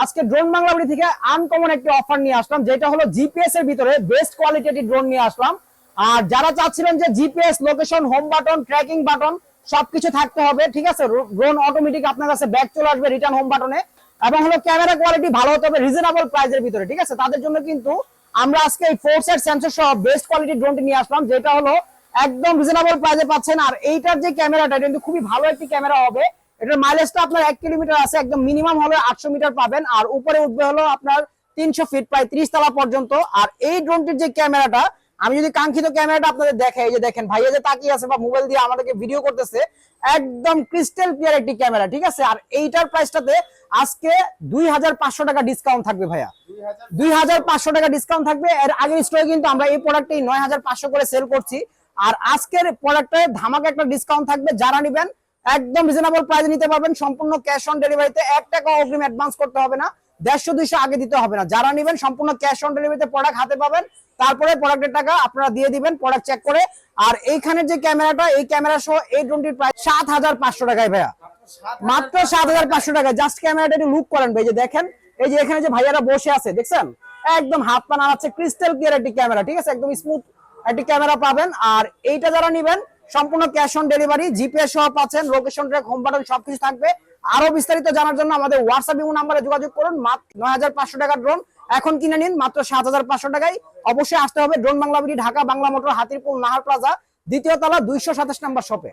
আজকে ড্রোন বাংলাবাড়ি থেকে আনকমন একটি অফার নিয়ে আসলাম, যেটা হলো জিপিএস এর ভিতরে বেস্ট কোয়ালিটি ড্রোন নিয়ে আসলাম। আর যারা চাচ্ছিলেন যে GPS, location, home button, tracking button সবকিছু থাকতে হবে, ঠিক আছে, ড্রোন অটোমেটিক আপনার কাছে ব্যাক চলে আসবে রিটার্ন হোম বাটনে, এবং হলো ক্যামেরা কোয়ালিটি ভালো হতে হবে রিজনেবল প্রাইসের ভিতরে, ঠিক আছে, তাদের জন্য কিন্তু আমরা আজকে এই 4 সেট সেন্সর সহ বেস্ট কোয়ালিটি ড্রোনটি নিয়ে আসলাম, যেটা হলো একদম রিজনেবল প্রাইসে পাচ্ছেন। আর এইটার যে ক্যামেরাটা কিন্তু খুবই ভালো একটি ক্যামেরা হবে। এটার মাইলেজটা আপনার 1 কিলোমিটার আছে, একদম মিনিমাম হলে 800 মিটার পাবেন, আর উপরে উঠবে হলো আপনার 300 ফিট, প্রায় 30 তলা পর্যন্ত। আর এই ড্রোনটির যে ক্যামেরাটা, আমি যদি কাঙ্ক্ষিত ক্যামেরাটা আপনাদের দেখাই, এই যে দেখেন ভাইয়া যে তাকিয়ে আছে বা মোবাইল দিয়ে আমাদেরকে ভিডিও করতেছে, একদম ক্রিস্টাল ক্লিয়ার একটি ক্যামেরা, ঠিক আছে। আর এইটার প্রাইসটাতে আজকে 2500 টাকা ডিসকাউন্ট থাকবে ভাইয়া, 2500 টাকা ডিসকাউন্ট থাকবে। এর আগের স্টকে কিন্তু আমরা এই প্রোডাক্টই 9500 করে সেল করছি, আর আজকের প্রোডাক্টে ধামাকা একটা ডিসকাউন্ট থাকবে। যারা নেবেন একদম রিজনেবল প্রাইসে নিতে পারবেন, সম্পূর্ণ ক্যাশ অন ডেলিভারিতে, 1 টাকা অগ্রিম অ্যাডভান্স করতে হবে না, 150-200 আগে দিতে হবে না। যারা নেবেন সম্পূর্ণ ক্যাশ অন ডেলিভারিতে প্রোডাক্ট হাতে পাবেন, তারপরে প্রোডাক্টের টাকা আপনারা দিয়ে দিবেন প্রোডাক্ট চেক করে। আর এইখানের যে ক্যামেরাটা, এই ক্যামেরা সহ এই ড্রোনটির প্রাইস 7500 টাকায় ভাইয়া, মাত্র 7500 টাকা। জাস্ট ক্যামেরাটা একটু লুক করেন ভাই, যে দেখেন এই যে এখানে যে ভাইয়ারা বসে আছে দেখছেন, একদম হাত পা নাড়াচ্ছে, ক্রিস্টাল ক্লিয়ার একটি ক্যামেরা, ঠিক আছে, একদম স্মুথ একটি ক্যামেরা পাবেন। আর এইটা যারা নেবেন সম্পূর্ণ ক্যাশ অন ডেলিভারি, জিপিএস সহ পাচ্ছেন, লোকেশন ট্র্যাক, হোম বাটন সবকিছু থাকবে। আরো বিস্তারিত জানার জন্য আমাদের হোয়াটসঅ্যাপ ইমো নম্বরে যোগাযোগ করুন। মাত্র 9500 টাকা ড্রোন এখন কিনে নিন মাত্র 7500 টাকায়। অবশ্যই আসতে হবে drone Banglabari, Dhaka Bangla motor, Hatirpool, Nahar plaza, দ্বিতীয় তলা, 227 নম্বর শপে।